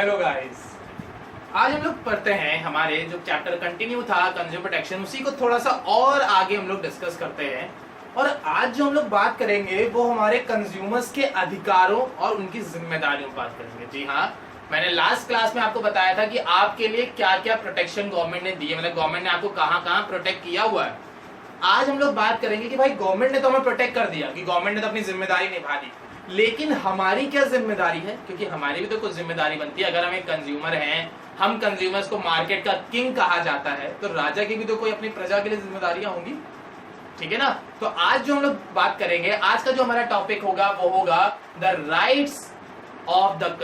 Hello guys, आज हम लोग पढ़ते हैं हमारे जो चैप्टर कंटिन्यू था कंज्यूमर प्रोटेक्शन, उसी को थोड़ा सा और आगे हम लोग डिस्कस करते हैं। और आज जो हम लोग बात करेंगे वो हमारे कंज्यूमर्स के अधिकारों और उनकी जिम्मेदारियों पर बात करेंगे। जी हाँ, मैंने लास्ट क्लास में आपको बताया था कि आपके लिए क्या क्या प्रोटेक्शन गवर्नमेंट ने दी है, मतलब गवर्नमेंट ने आपको कहाँ कहाँ प्रोटेक्ट किया हुआ है। आज हम लोग बात करेंगे कि भाई गवर्नमेंट ने तो हमें प्रोटेक्ट कर दिया, कि गवर्नमेंट ने तो अपनी जिम्मेदारी निभा दी, लेकिन हमारी क्या जिम्मेदारी है, क्योंकि हमारी भी तो कुछ जिम्मेदारी बनती है। अगर हम एक कंज्यूमर हैं, हम कंज्यूमर्स को मार्केट का किंग कहा जाता है, तो राजा की भी तो कोई अपनी प्रजा के लिए जिम्मेदारियां होंगी, ठीक है ना। तो आज जो हम लोग बात करेंगे, आज का जो हमारा टॉपिक होगा वो होगा the rights of the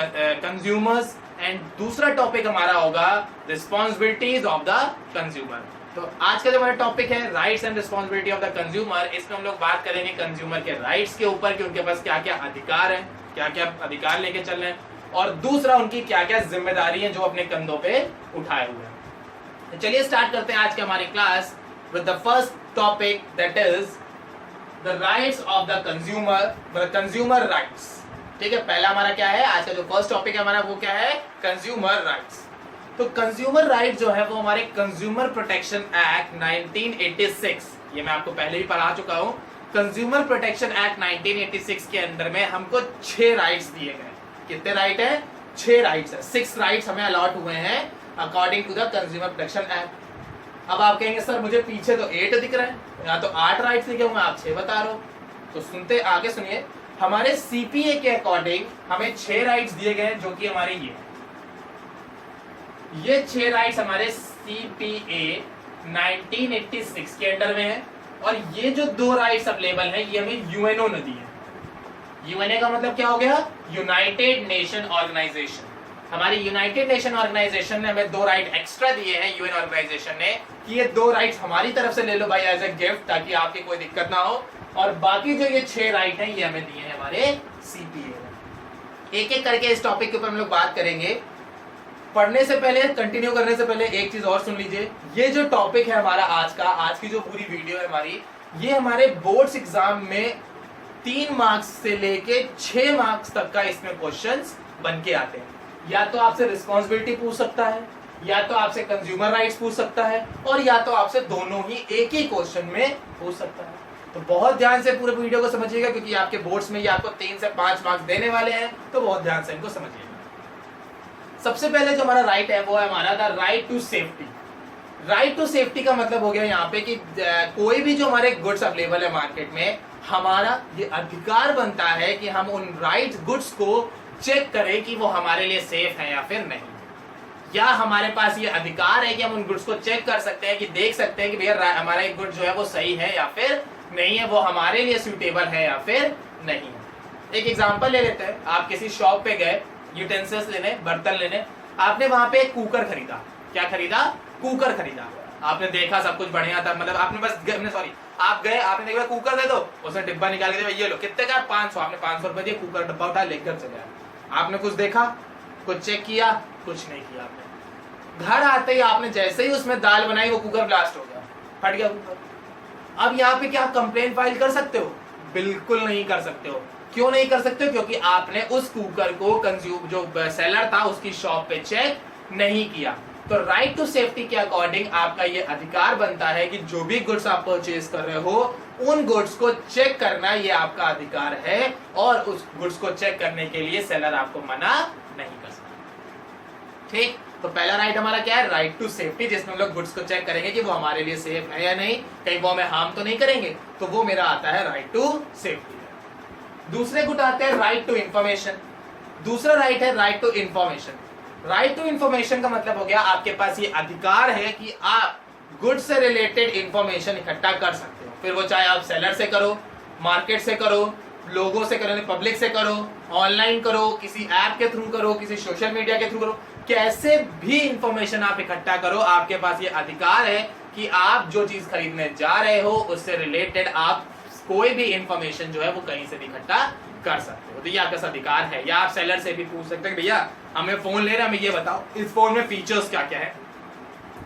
consumers, and दूसरा टॉपिक हमारा होगा रिस्पॉन्सिबिलिटीज ऑफ द कंज्यूमर। तो आज का जो हमारा टॉपिक है rights and responsibility of the consumer, इसमें हम लोग बात करेंगे कंज्यूमर के राइट्स के ऊपर कि उनके पास क्या क्या अधिकार हैं, क्या क्या अधिकार लेके चल रहे हैं, और दूसरा उनकी क्या क्या जिम्मेदारी है जो अपने कंधों पे उठाए हुए हैं। तो चलिए स्टार्ट करते हैं आज की हमारी class with the first topic, that is the rights of the consumer, consumer rights. ठीक है, पहला हमारा क्या है, आज का जो फर्स्ट टॉपिक है हमारा वो क्या है, कंज्यूमर राइट्स। तो कंज्यूमर राइट जो है वो हमारे कंज्यूमर प्रोटेक्शन एक्ट 1986, ये मैं आपको पहले भी पढ़ा चुका हूं। कंज्यूमर प्रोटेक्शन एक्ट 1986 के अंदर में हमको 6 राइट्स दिए गए। कितने राइट है? 6 राइट्स है। 6 राइट्स हमें अलॉट हुए हैं according to the Consumer Protection Act. अब आप कहेंगे सर मुझे पीछे तो 8 दिख रहे हैं, या तो 8 राइट्स लिखे हुए, आप 6 बता रहे हो। तो सुनते आगे सुनिए, हमारे सीपीए के अकॉर्डिंग हमें 6 राइट्स दिए गए, जो कि हमारे ये 6 राइट्स हमारे सीपीए 1986 के अंडर में है। और ये जो 2 राइट्स अवेलेबल हैं ये हमें यूएनओ ने दी है। यूएनए का मतलब क्या हो गया? United Nation Organisation. हमारी यूनाइटेड नेशन ऑर्गेनाइजेशन ने हमें 2 राइट एक्स्ट्रा दिए हैं, यूएन ऑर्गेनाइजेशन ने, कि ये 2 राइट्स हमारी तरफ से ले लो भाई एज ए गिफ्ट, ताकि आपकी कोई दिक्कत ना हो। और बाकी जो ये 6 राइट हैं ये हमें दिए हैं हमारे सीपीए ने। एक एक करके इस टॉपिक के ऊपर हम लोग बात करेंगे। पढ़ने से पहले, कंटिन्यू करने से पहले एक चीज और सुन लीजिए। ये जो टॉपिक है हमारा आज का, आज की जो पूरी वीडियो है हमारी, ये हमारे बोर्ड्स एग्जाम में 3 मार्क्स से लेके 6 मार्क्स तक का इसमें क्वेश्चंस बन के आते हैं। या तो आपसे रिस्पॉन्सिबिलिटी पूछ सकता है, या तो आपसे कंज्यूमर राइट्स पूछ सकता है, और या तो आपसे दोनों ही एक ही क्वेश्चन में पूछ सकता है। तो बहुत ध्यान से पूरे वीडियो को समझिएगा, क्योंकि आपके बोर्ड्स में ये आपको 3 से 5 मार्क्स देने वाले हैं, तो बहुत ध्यान से इनको समझिएगा। सबसे पहले जो हमारा राइट है वो है हमारा the right to safety. Right to safety का मतलब हो गया यहाँ पे कि कोई भी जो हमारे गुड्स अवेलेबल है मार्केट में, हमारा ये अधिकार बनता है कि हम उन राइट गुड्स को चेक करें कि वो हमारे लिए सेफ है या फिर नहीं। या हमारे पास ये अधिकार है कि हम उन गुड्स को चेक कर सकते हैं, कि देख सकते हैं कि भैया हमारा एक गुड जो है वो सही है या फिर नहीं है, वो हमारे लिए सूटेबल है या फिर नहीं है। एक एग्जांपल ले लेते हैं। आप किसी शॉप पे गए यूटेंसिल्स लेने, बर्तन लेने, आपने वहां पे एक कुकर खरीदा। क्या खरीदा? कुकर खरीदा। आपने देखा सब कुछ बढ़िया था, मतलब आपने बस आप गए, आपने देखा कुकर दे दो, उसने डिब्बा निकाल के दिया, ये लो, कितने का? 500। आपने 500 रुपए दिए, कुकर डब्बा उठा लेकर चले आए। आपने कुछ देखा, कुछ चेक किया, कुछ नहीं किया आपने। घर आते ही आपने जैसे ही उसमें दाल बनाई, वो कुकर ब्लास्ट हो गया, फट गया कुकर। अब यहाँ पे क्या आप कंप्लेन फाइल कर सकते हो? बिल्कुल नहीं कर सकते हो। क्यों नहीं कर सकते हो? क्योंकि आपने उस कुकर को जो सेलर था उसकी शॉप पे चेक नहीं किया। तो राइट टू सेफ्टी के अकॉर्डिंग आपका ये अधिकार बनता है कि जो भी गुड्स आप परचेज कर रहे हो, उन गुड्स को चेक करना ये आपका अधिकार है, और उस गुड्स को चेक करने के लिए सेलर आपको मना नहीं कर सकता। ठीक, तो पहला राइट हमारा क्या है? राइट टू सेफ्टी, जिसमें हम लोग गुड्स को चेक करेंगे कि वो हमारे लिए सेफ है या नहीं, कहीं वो हमें हार्म तो नहीं करेंगे, तो वो मेरा आता है राइट टू सेफ्टी। दूसरे गुड आते हैं राइट टू इंफॉर्मेशन। दूसरा राइट है right to information. Right to information का मतलब हो गया आपके पास ये अधिकार है कि आप गुड से रिलेटेड इंफॉर्मेशन इकट्ठा कर सकते हो, फिर वो चाहे आप सेलर से करो, मार्केट से करो, लोगों से करो, पब्लिक से करो, ऑनलाइन करो, किसी ऐप के थ्रू करो, किसी सोशल मीडिया के थ्रू करो, कैसे भी इंफॉर्मेशन आप इकट्ठा करो, आपके पास ये अधिकार है कि आप जो चीज खरीदने जा रहे हो उससे रिलेटेड आप कोई भी इंफॉर्मेशन जो है वो कहीं से भी इकट्ठा कर सकते हो। तो ये आपका अधिकार है। या आप सेलर से भी पूछ सकते हैं, भैया हमें फोन ले रहे हैं, हमें ये बताओ इस फोन में फीचर्स क्या क्या है,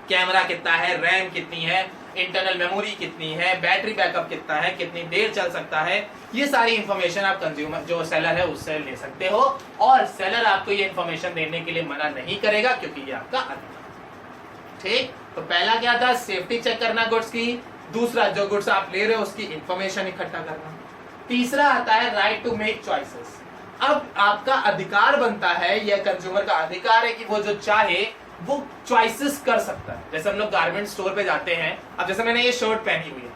कैमरा कितना है, रैम कितनी है, इंटरनल मेमोरी कितनी है, बैटरी बैकअप कितना है, कितनी देर चल सकता है, ये सारी इंफॉर्मेशन आप कंज्यूमर जो सेलर है उससे ले सकते हो, और सेलर आपको ये इंफॉर्मेशन देने के लिए मना नहीं करेगा क्योंकि ये आपका अधिकार। ठीक, तो पहला क्या था, सेफ्टी चेक करना गुड्स की, दूसरा जो गुड्स आप ले रहे हो उसकी इंफॉर्मेशन इकट्ठा करना, तीसरा आता है राइट टू मेक चॉइसेस। अब आपका अधिकार बनता है, यह कंज्यूमर का अधिकार है कि वो जो चाहे वो चॉइसेस कर सकता है। जैसे हम लोग गारमेंट स्टोर पे जाते हैं, अब जैसे मैंने ये शर्ट पहनी हुई है,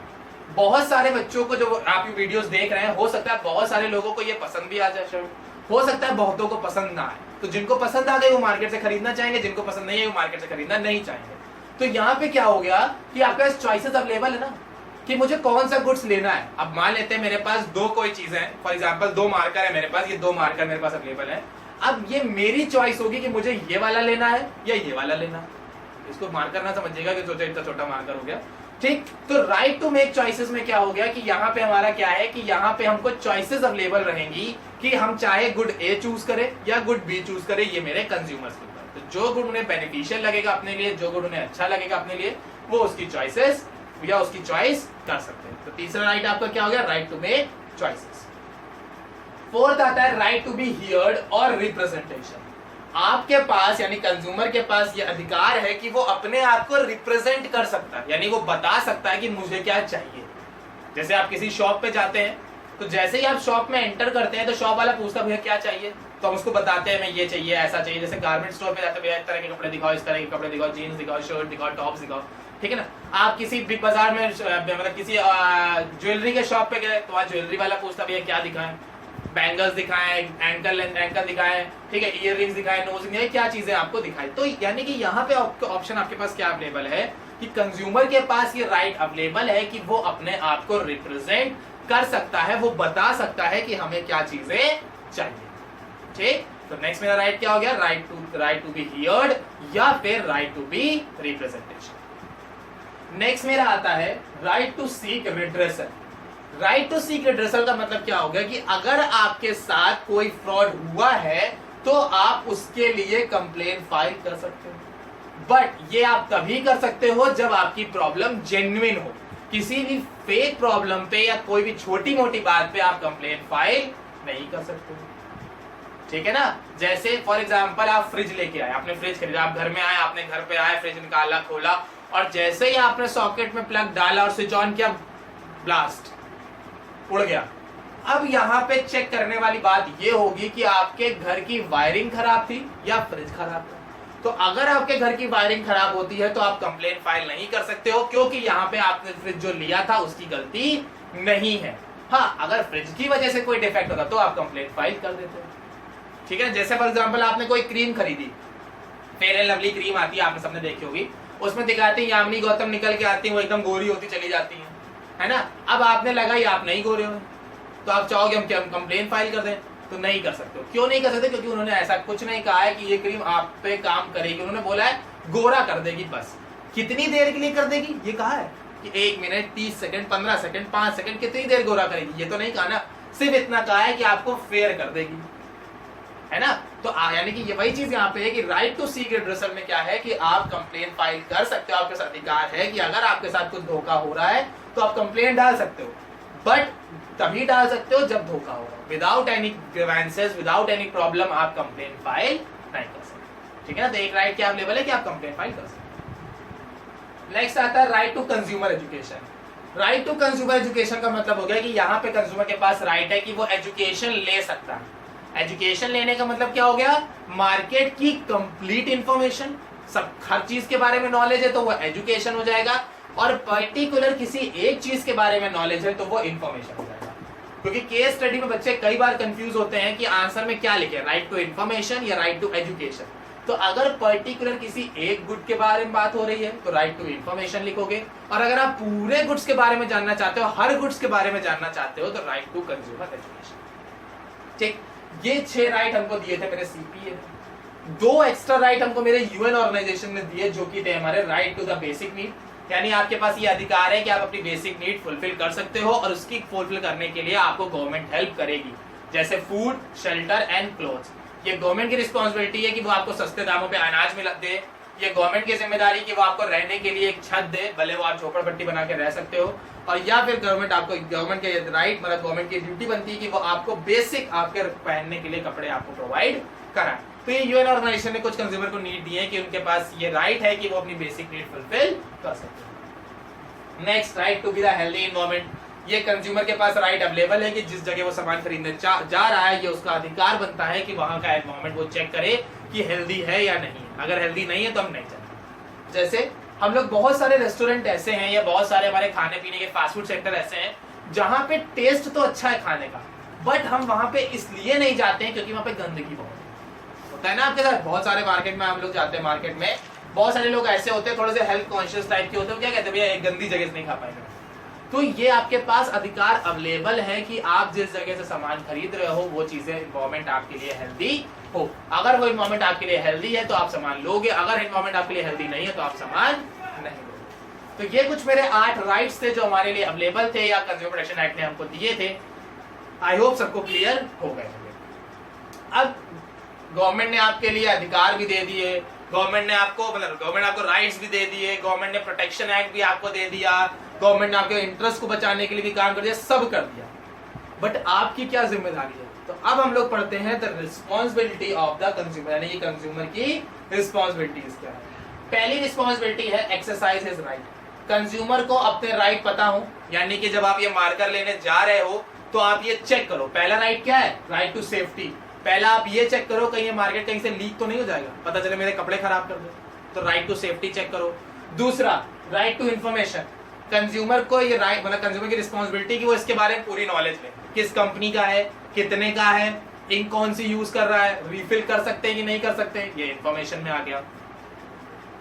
बहुत सारे बच्चों को जो आप ये वीडियोस देख रहे हैं, हो सकता है बहुत सारे लोगों को ये पसंद भी आ जाए शर्ट, हो सकता है बहुतों को पसंद ना आए। तो जिनको पसंद आ गई वो मार्केट से खरीदना चाहेंगे, जिनको पसंद नहीं है वो मार्केट से खरीदना नहीं चाहेंगे। तो यहाँ पे क्या हो गया कि आपके पास चॉइसेस अवेलेबल है ना, कि मुझे कौन सा गुड्स लेना है। अब मान लेते हैं मेरे पास दो कोई चीज है, फॉर एग्जांपल 2 मार्कर है मेरे पास, ये 2 मार्कर मेरे पास अवेलेबल है। अब ये मेरी चॉइस होगी कि मुझे ये वाला लेना है या ये वाला लेना है। इसको मार्कर ना समझिएगा कि सोचा इतना छोटा मार्कर हो गया, ठीक। तो राइट टू मेक चॉइसेस में क्या हो गया कि यहाँ पे हमारा क्या है कि यहाँ पे हमको चॉइसेस अवेलेबल रहेंगी कि हम चाहे गुड ए चूज करें या गुड बी चूज करें, ये मेरे कंज्यूमर्स के ऊपर। तो जो गुड उन्हें बेनिफिशियल लगेगा अपने लिए, जो गुड उन्हें अच्छा लगेगा अपने लिए, वो उसकी चॉइसेस या उसकी चॉइस कर सकते हैं। तो तीसरा राइट आपका क्या हो गया, right to make choices. Fourth आता है राइट टू बी हियर्ड और रिप्रेजेंटेशन। आपके पास यानी कंज्यूमर के पास ये अधिकार है कि वो अपने आप को रिप्रेजेंट कर सकता है, यानी वो बता सकता है कि मुझे क्या चाहिए। जैसे आप किसी शॉप पे जाते हैं, तो जैसे ही आप शॉप में एंटर करते हैं तो शॉप वाला पूछता है भैया क्या चाहिए, तो हम उसको बताते हैं मैं ये चाहिए, ऐसा चाहिए। जैसे गारमेंट स्टोर पे जाते हैं, भैया इस तरह के कपड़े दिखाओ, इस तरह के कपड़े दिखाओ, जीन्स दिखाओ, शर्ट दिखाओ, टॉप्स दिखाओ, ठीक है ना। आप किसी बिग बाजार में मतलब किसी ज्वेलरी के शॉप पे गए तो वहाँ ज्वेलरी वाला पूछता भैया क्या दिखाएं, बैंगल्स दिखाएं, एंकल दिखाएं, ठीक है, इयररिंग्स दिखाएं, नोज दिखाएं, क्या चीजें आपको दिखाई। तो यानी कि यहाँ पे ऑप्शन आपके पास क्या अवेलेबल है कि कंज्यूमर के पास ये राइट अवेलेबल है कि वो अपने आप को रिप्रेजेंट कर सकता है, वो बता सकता है कि हमें क्या चीजें चाहिए। ठीक, तो नेक्स्ट मेरा राइट क्या हो गया, राइट टू बी हियर्ड या फिर right to be representation. Next मेरा आता है right to seek redressal. Right to seek redressal का मतलब क्या हो गया कि अगर आपके साथ कोई फ्रॉड हुआ है तो आप उसके लिए कंप्लेन फाइल कर सकते हो, बट ये आप तभी कर सकते हो जब आपकी प्रॉब्लम जेन्युइन हो। किसी भी फेक प्रॉब्लम पे या कोई भी छोटी मोटी बात पे आप कंप्लेन फाइल नहीं कर सकते, ठीक है ना। जैसे फॉर एग्जांपल आप फ्रिज लेके आए, आपने फ्रिज खरीदा, आप घर में आए, आपने घर पे आए, फ्रिज निकाला, खोला, और जैसे ही आपने सॉकेट में प्लग डाला और स्विच ऑन किया, ब्लास्ट, उड़ गया। अब यहाँ पे चेक करने वाली बात ये होगी कि आपके घर की वायरिंग खराब थी या फ्रिज खराब था। तो अगर आपके घर की वायरिंग खराब होती है तो आप कंप्लेन फाइल नहीं कर सकते हो, क्योंकि यहाँ पे आपने फ्रिज जो लिया था उसकी गलती नहीं है। हाँ, अगर फ्रिज की वजह से कोई डिफेक्ट होता तो आप कंप्लेन फाइल कर देते हो, ठीक है। जैसे फॉर एग्जाम्पल आपने कोई क्रीम खरीदी, फेयर एंड लवली क्रीम आती है, आपने सबने देखी होगी, उसमें दिखाती है यामिनी गौतम निकल के आती है, वो एकदम गोरी होती चली जाती है ना। अब आपने लगाई, आप नहीं गोरे हो, तो आप चाहोगे हम क्या कंप्लेन फाइल कर दें, तो नहीं कर सकते हो। क्यों नहीं कर सकते, क्योंकि उन्होंने ऐसा कुछ नहीं कहा है कि ये क्रीम आप पे काम करेगी, उन्होंने बोला है गोरा कर देगी बस। कितनी देर के लिए कर देगी ये कहा है कि 1 मिनट, 30 सेकंड, 15 सेकंड, 5 सेकंड, कितनी देर गोरा करेगी ये तो नहीं कहा ना, सिर्फ इतना कहा है कि आपको फेयर कर देगी, है ना। तो यानी कि ये वही चीज यहाँ पे है कि राइट टू सीक रिड्रेसल में क्या है कि आप कंप्लेन फाइल कर सकते हो, आपके साथ अधिकार है कि अगर आपके साथ कुछ धोखा हो रहा है तो आप कंप्लेन डाल सकते हो, बट तभी डाल सकते हो जब धोखा हो रहा है। Without any grievances, without any problem आप कंप्लेन फाइल नहीं कर सकते, ठीक है ना। तो एक राइट क्या अवेलेबल है कि आप कंप्लेन फाइल कर सकते। नेक्स्ट आता है right to consumer education. Right to consumer education का मतलब हो गया कि यहाँ पे कंज्यूमर के पास राइट है कि वो एजुकेशन ले सकता है। एजुकेशन लेने का मतलब क्या हो गया, मार्केट की कंप्लीट इंफॉर्मेशन, सब हर चीज के बारे में नॉलेज है तो वो एजुकेशन हो जाएगा, और पर्टिकुलर किसी एक चीज के बारे में नॉलेज है तो वो इंफॉर्मेशन हो जाएगा। क्योंकि केस स्टडी में बच्चे कई बार कंफ्यूज होते हैं कि आंसर में क्या लिखे, राइट टू इंफॉर्मेशन या राइट टू एजुकेशन। तो अगर पर्टिकुलर किसी एक गुड के बारे में बात हो रही है तो राइट टू इंफॉर्मेशन लिखोगे, और अगर आप पूरे गुड्स के बारे में जानना चाहते हो, हर गुड्स के बारे में जानना चाहते हो, तो राइट टू कंज्यूमर एजुकेशन। ठीक, ये 6 राइट हमको दिए थे मेरे सीपीए ने। 2 एक्स्ट्रा राइट हमको मेरे यूएन ऑर्गेनाइजेशन ने दिए, जो कि थे हमारे right to the basic need, यानी आपके पास ये अधिकार है कि आप अपनी बेसिक नीड फुलफिल कर सकते हो, और उसकी फुलफिल करने के लिए आपको गवर्नमेंट हेल्प करेगी, जैसे फूड, शेल्टर एंड क्लोथ्स। ये गवर्नमेंट की रिस्पॉन्सिबिलिटी है कि वो आपको सस्ते दामों पे अनाज मिला दे, ये गवर्नमेंट की जिम्मेदारी कि वो आपको रहने के लिए एक छत दे, भले वो आप झोपड़पट्टी बना के रह सकते हो, और या फिर गवर्नमेंट के राइट मतलब गवर्नमेंट की ड्यूटी बनती है कि वो आपको बेसिक आपके पहनने के लिए कपड़े आपको प्रोवाइड कराए। तो ये यूएन ऑर्गेनाइजेशन ने कुछ कंज्यूमर को नीड दी है कि उनके पास ये राइट है कि वो अपनी बेसिक नीड फुलफिल कर सकते हैं। Next, right to be the healthy environment. ये कंज्यूमर के पास राइट अवेलेबल है कि जिस जगह वो सामान खरीदने जा रहा है, ये उसका अधिकार बनता है कि वहां का एनवायरनमेंट वो चेक करे कि हेल्दी है या नहीं। अगर हेल्दी नहीं है तो हम नहीं चाहते। जैसे हम लोग बहुत सारे रेस्टोरेंट ऐसे हैं या बहुत सारे हमारे खाने पीने के फास्ट फूड सेक्टर ऐसे हैं जहां पे टेस्ट तो अच्छा है खाने का, बट हम वहां पे इसलिए नहीं जाते हैं क्योंकि वहां पे गंदगी बहुत होता है ना। आपके साथ बहुत सारे मार्केट में हम लोग जाते हैं, मार्केट में बहुत सारे लोग ऐसे होते हैं थोड़े से हेल्थ कॉन्शियस टाइप के होते हैं, क्या कहते हैं भैया एक गंदी जगह से नहीं खा पाएगा। तो ये आपके पास अधिकार अवेलेबल है कि आप जिस जगह से सामान खरीद रहे हो वो चीजें एनवायरनमेंट आपके लिए हेल्दी हो। अगर वो एनवायरनमेंट आपके लिए हेल्दी है तो आप सामान लोगे, अगर एनवायरनमेंट आपके लिए हेल्दी नहीं है तो आप सामान नहीं लोगे। तो ये कुछ मेरे 8 राइट्स थे जो हमारे लिए अवेलेबल थे या कंज्यूमर प्रोटेक्शन एक्ट ने हमको दिए थे। आई होप सबको क्लियर हो गए होंगे। अब गवर्नमेंट ने आपके लिए अधिकार भी दे दिए, गवर्नमेंट ने आपको राइट्स भी दे दिए, गवर्नमेंट ने प्रोटेक्शन एक्ट भी आपको दे दिया, गवर्नमेंट ने आपके इंटरेस्ट को बचाने के लिए भी काम कर दिया, सब कर दिया, बट आपकी क्या जिम्मेदारी है। तो अब हम लोग पढ़ते हैं the responsibility of the consumer, यानी कि कंज्यूमर की रिस्पॉन्सिबिलिटीज क्या है। पहली रिस्पॉन्सिबिलिटी है एक्सरसाइज हिज राइट। कंज्यूमर को अपने राइट पता हो, यानी कि जब आप ये मार्कर लेने जा रहे हो तो आप ये चेक करो। पहला राइट क्या है, राइट टू सेफ्टी। पहला आप ये चेक करो कहीं ये मार्केट कहीं से लीक तो नहीं हो जाएगा, पता चले मेरे कपड़े खराब कर दे, तो राइट टू सेफ्टी चेक करो। दूसरा, राइट टू इंफॉर्मेशन। कंज्यूमर को ये राइट मतलब कंज्यूमर की रिस्पॉन्सिबिलिटी कि वो इसके बारे में पूरी नॉलेज ले, किस कंपनी का है, कितने का है, इंक कौन सी यूज कर रहा है, रिफिल कर सकते हैं कि नहीं कर सकते, ये इंफॉर्मेशन में आ गया।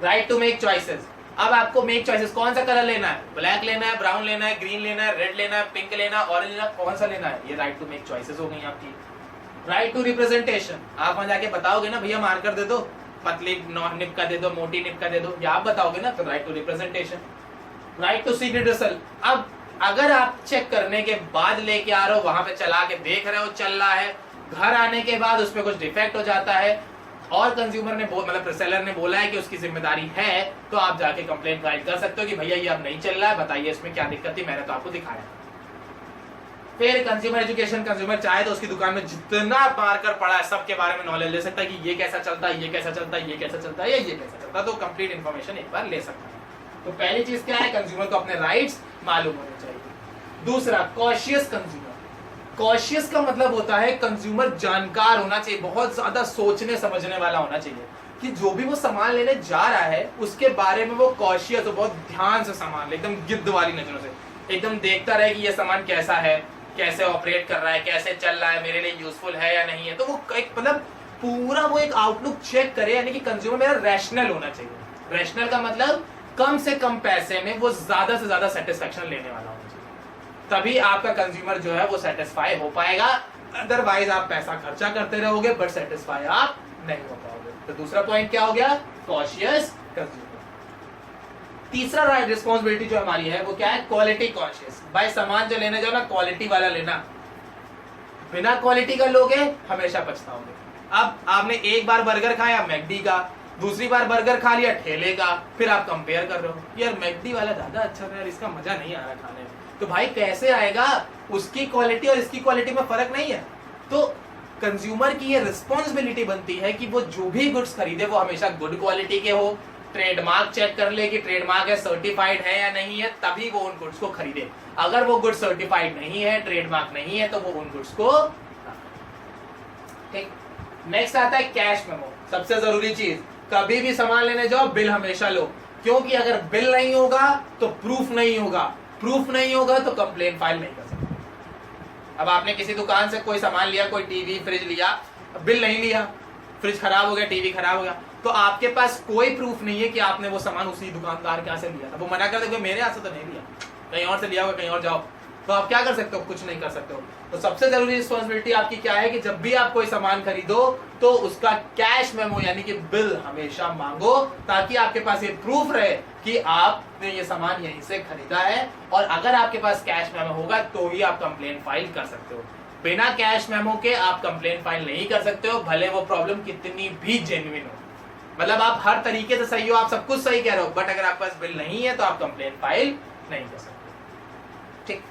Right to make choices. अब आपको मेक चॉइसेस, कौन सा कलर लेना है, ब्लैक लेना है, ब्राउन लेना है, ग्रीन लेना है, रेड लेना है, पिंक लेना है, ऑरेंज लेना है, कौन सा लेना है, ये राइट टू मेक चॉइसेस हो गई आपकी। Right to representation. आप वहां जाके बताओगे ना भैया मार्कर दे दो, पतली निब का दे दो, मोटी निब का दे दो, या आप बताओगे ना, तो right to representation. Right to seek redressal. अब अगर आप चेक करने के बाद लेके आ रहे हो, वहां पे चला के देख रहे हो चल रहा है, घर आने के बाद उसमें कुछ डिफेक्ट हो जाता है और कंज्यूमर ने मतलब सेलर ने बोला है कि उसकी जिम्मेदारी है, तो आप जाके कंप्लेंट फाइल कर सकते हो कि भैया ये अब नहीं चल रहा है, बताइए इसमें क्या दिक्कत थी, मैंने तो आपको दिखाया। फिर कंज्यूमर एजुकेशन। कंज्यूमर चाहे तो उसकी दुकान में जितना मार्कर पड़ा है सबके बारे में नॉलेज ले सकता है कि ये कैसा चलता है, ये कैसा चलता है, ये कैसा चलता है, या ये कैसा चलता है, तो कंप्लीट इन्फॉर्मेशन एक बार ले सकता है। तो पहली चीज क्या है, कंज्यूमर को अपने राइट्स मालूम होने चाहिए। दूसरा, कॉशियस कंज्यूमर। कॉशियस का मतलब होता है कंज्यूमर जानकार होना चाहिए, बहुत ज्यादा सोचने समझने वाला होना चाहिए कि जो भी वो सामान लेने जा रहा है उसके बारे में वो कॉशियस हो, बहुत ध्यान से सामान ले, एकदम गिद्ध वाली नजरों से एकदम देखता रहे कि ये सामान कैसा है, कैसे ऑपरेट कर रहा है, कैसे चल रहा है, मेरे लिए यूजफुल है या नहीं है। तो वो एक मतलब पूरा वो एक आउटलुक चेक करे, यानी कि कंज्यूमर मेरा रैशनल होना चाहिए। रैशनल का मतलब कम से कम पैसे में वो ज्यादा से ज्यादा सेटिस्फेक्शन लेने वाला होना चाहिए, तभी आपका कंज्यूमर जो है वो सेटिस्फाई हो पाएगा। अदरवाइज आप पैसा खर्चा करते रहोगे बट सेटिस्फाई आप नहीं हो पाओगे। तो दूसरा पॉइंट क्या हो गया, कॉशियस कंज्यूमर। तीसरा राइट रिस्पॉन्सिबिलिटी जो हमारी है वो क्या है, क्वालिटी कॉन्शियस। भाई सामान जो लेने जाओ ना, क्वालिटी वाला लेना, बिना क्वालिटी का लोगे हमेशा पछताओगे। अब आपने एक बार बर्गर खाया मैकडी का, दूसरी बार बर्गर खा लिया ठेले का, फिर आप कंपेयर कर रहे हो, यार मैकडी वाला ज्यादा अच्छा था यार, इसका मजा नहीं आ रहा खाने में। तो भाई कैसे आएगा, उसकी क्वालिटी और इसकी क्वालिटी में फर्क नहीं है। तो कंज्यूमर की ये रिस्पॉन्सिबिलिटी बनती है कि वो जो भी गुड्स खरीदे वो हमेशा गुड क्वालिटी के हो, ट्रेडमार्क चेक कर ले कि ट्रेडमार्क है, सर्टिफाइड है या नहीं है, तभी वो उन गुड्स को खरीदे। अगर वो गुड्स सर्टिफाइड नहीं है, ट्रेडमार्क नहीं है, तो वो उन गुड्स को ठीक। नेक्स्ट आता है कैश मेमो। सबसे जरूरी चीज, कभी भी सामान लेने जाओ बिल हमेशा लो, क्योंकि अगर बिल नहीं होगा तो प्रूफ नहीं होगा, प्रूफ नहीं होगा तो कंप्लेन फाइल नहीं कर सकते। अब आपने किसी दुकान से कोई सामान लिया, कोई टीवी फ्रिज लिया, बिल नहीं लिया, फ्रिज खराब हो गया, टीवी खराब हो गया, तो आपके पास कोई प्रूफ नहीं है कि आपने वो सामान उसी दुकानदार के यहाँ से लिया था। वो मना कर दे मेरे यहाँ से तो नहीं लिया, कहीं और से लिया होगा, कहीं और जाओ, तो आप क्या कर सकते हो, कुछ नहीं कर सकते हो। तो सबसे जरूरी रिस्पॉन्सिबिलिटी आपकी क्या है कि जब भी आप कोई सामान खरीदो तो उसका कैश मेमो यानी कि बिल हमेशा मांगो, ताकि आपके पास ये प्रूफ रहे कि आपने ये सामान यहीं से खरीदा है। और अगर आपके पास कैश मेमो होगा तो ही आप कंप्लेन फाइल कर सकते हो। बिना कैश मेमो के आप कंप्लेन फाइल नहीं कर सकते हो, भले वो प्रॉब्लम कितनी भी जेन्युइन हो। मतलब आप हर तरीके से सही हो, आप सब कुछ सही कह रहे हो, बट अगर आपके पास बिल नहीं है तो आप कंप्लेन फाइल नहीं कर सकते। ठीक,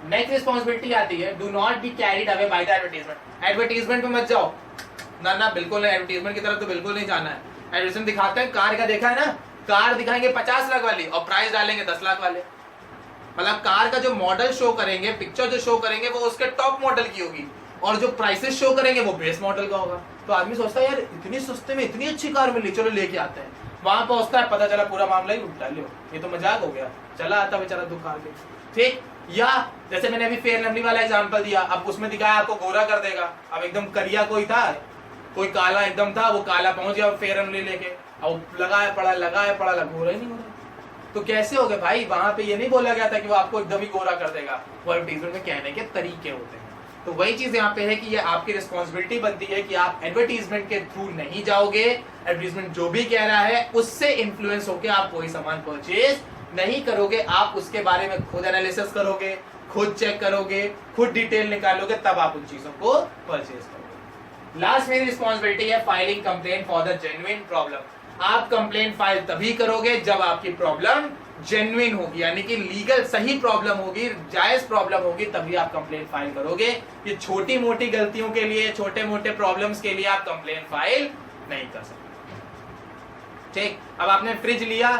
नेक्स्ट रिस्पॉन्सिबिलिटी आती है, do not be carried away by the advertisement. Advertisement पे मत जाओ, ना ना बिल्कुल नहीं, एडवर्टाइजमेंट की तरफ तो बिल्कुल नहीं जाना है। एडवर्टाइजमेंट दिखाते हैं, कार का देखा है ना, कार दिखाएंगे 50 लाख वाली और प्राइस डालेंगे 10 लाख वाले। मतलब कार का जो मॉडल शो करेंगे, पिक्चर जो शो करेंगे वो उसके टॉप मॉडल की होगी, और जो प्राइसेस शो करेंगे वो बेस मॉडल का होगा। तो आदमी सोचता है यार इतनी सस्ते में इतनी अच्छी कार मिली, चलो लेके आते हैं। वहां पहुंचता है, पता चला पूरा मामला ही उल्टा, लो ये तो मजाक हो गया, चला आता बेचारा दुकान के। ठीक, या जैसे मैंने अभी फेयर लवली वाला एग्जांपल दिया, अब उसमें दिखाया आपको गोरा कर देगा, अब एकदम करिया कोई था, कोई काला एकदम था, वो काला पहुंच गया फेयर लवली लेके, अब लगाया पड़ा गोरा ही नहीं हो रहा। तो कैसे हो गए भाई, वहां पे ये नहीं बोला गया था कि वो आपको एकदम ही गोरा कर देगा, वो एडवर्टाइजमेंट में कहने के तरीके होते हैं। तो वही चीज यहाँ पे है कि ये आपकी रिस्पॉन्सिबिलिटी बनती है कि आप एडवर्टाइजमेंट के थ्रू नहीं जाओगे, एडवर्टाइजमेंट जो भी कह रहा है उससे इन्फ्लुएंस होकर आप कोई सामान परचेज नहीं करोगे, आप उसके बारे में खुद एनालिसिस करोगे, खुद चेक करोगे, खुद डिटेल निकालोगे, तब आप उन चीजों को परचेज करोगे। लास्ट मेरी रिस्पॉन्सिबिलिटी है filing complaint for the genuine problem. आप कंप्लेंट फाइल तभी करोगे जब आपकी प्रॉब्लम जेन्युइन होगी, यानी कि लीगल सही प्रॉब्लम होगी, जायज प्रॉब्लम होगी, तभी आप कंप्लेंट फाइल करोगे। ये छोटी मोटी गलतियों के लिए, छोटे मोटे प्रॉब्लम्स के लिए आप कंप्लेंट फाइल नहीं कर सकते। ठीक, अब आपने फ्रिज लिया,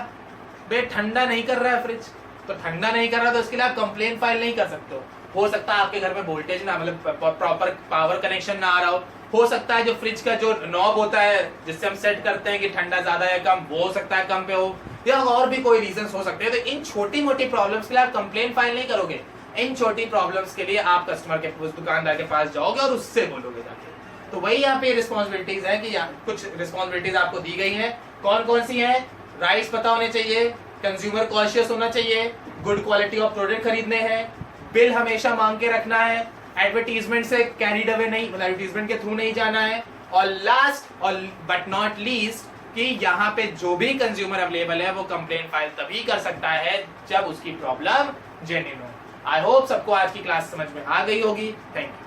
बे ठंडा नहीं कर रहा है फ्रिज, तो ठंडा नहीं कर रहा तो उसके लिए आप कंप्लेंट फाइल नहीं कर सकते हो सकता है आपके घर में वोल्टेज ना, मतलब प्रॉपर पावर कनेक्शन ना आ रहा हो सकता है जो फ्रिज का जो नॉब होता है जिससे हम सेट करते हैं कि ठंडा ज्यादा है कम, वो हो सकता है कम पे हो, या और भी कोई रीजंस हो सकते हैं। तो इन छोटी मोटी प्रॉब्लम्स के लिए आप कंप्लेंट फाइल नहीं करोगे, इन छोटी प्रॉब्लम्स के लिए आप कस्टमर के उस दुकानदार के पास जाओगे और उससे बोलोगे जाके। तो वही यहाँ पे रिस्पॉन्सिबिलिटीज है कि कुछ रिस्पॉन्सिबिलिटीज आपको दी गई है, कौन कौन सी है, राइट्स पता होने चाहिए, कंज्यूमर कॉन्शियस होना चाहिए, गुड क्वालिटी ऑफ प्रोडक्ट खरीदने हैं, बिल हमेशा मांग के रखना है, एडवर्टीजमेंट से कैरीड अवे नहीं, मतलब एडवर्टीजमेंट के थ्रू नहीं जाना है, और लास्ट और बट नॉट लीस्ट कि यहाँ पे जो भी कंज्यूमर अवेलेबल है वो कंप्लेंट फाइल तभी कर सकता है जब उसकी प्रॉब्लम जेन्युइन हो। आई होप सबको आज की क्लास समझ में आ गई होगी। Thank you.